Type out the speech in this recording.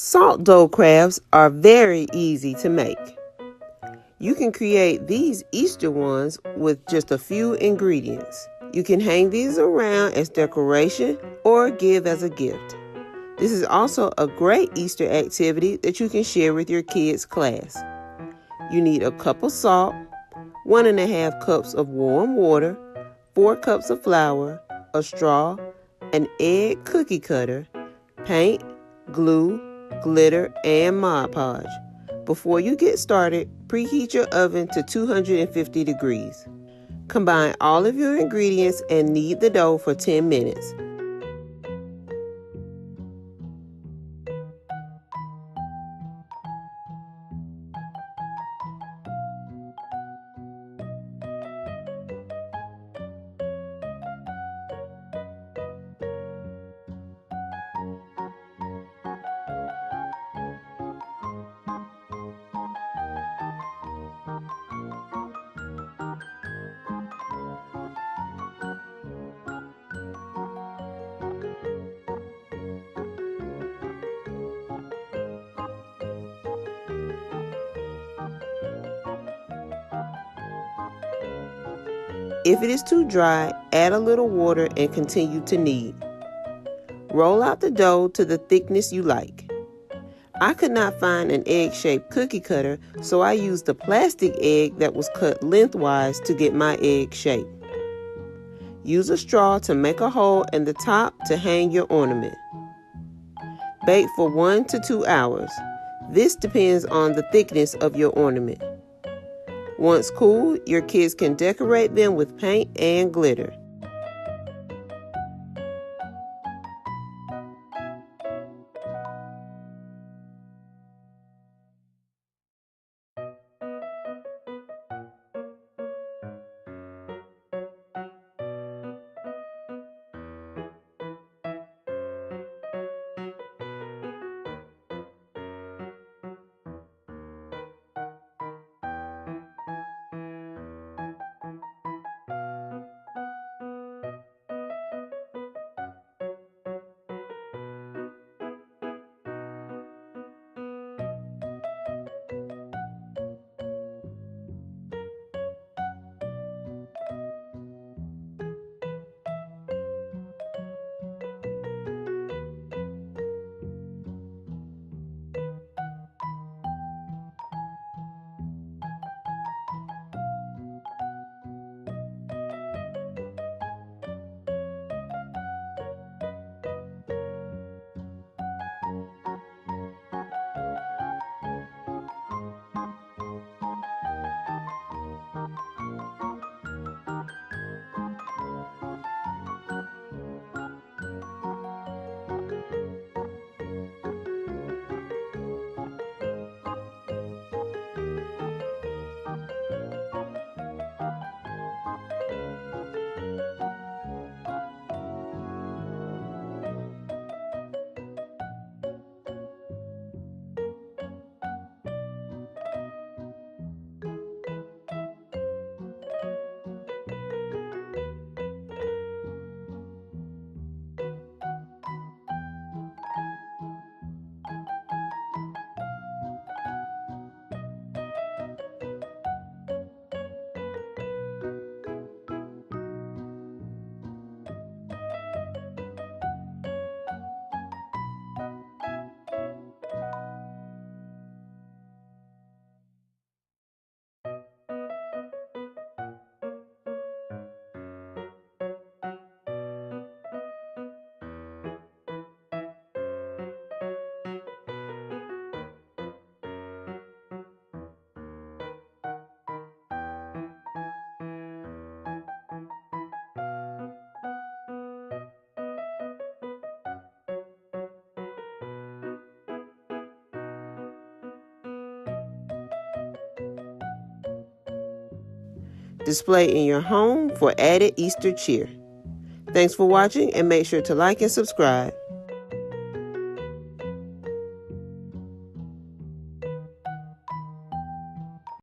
Salt dough crafts are very easy to make. You can create these Easter ones with just a few ingredients. You can hang these around as decoration or give as a gift. This is also a great Easter activity that you can share with your kids' class. You need a cup of salt, 1.5 cups of warm water, 4 cups of flour, a straw, an egg cookie cutter, paint, glue, glitter, and Mod Podge. Before you get started, preheat your oven to 250 degrees. Combine all of your ingredients and knead the dough for 10 minutes. If it is too dry, add a little water and continue to knead. Roll out the dough to the thickness you like. I could not find an egg-shaped cookie cutter, so I used a plastic egg that was cut lengthwise to get my egg shape. Use a straw to make a hole in the top to hang your ornament. Bake for 1 to 2 hours. This depends on the thickness of your ornament. Once cool, your kids can decorate them with paint and glitter. Display in your home for added Easter cheer. Thanks for watching, and make sure to like and subscribe.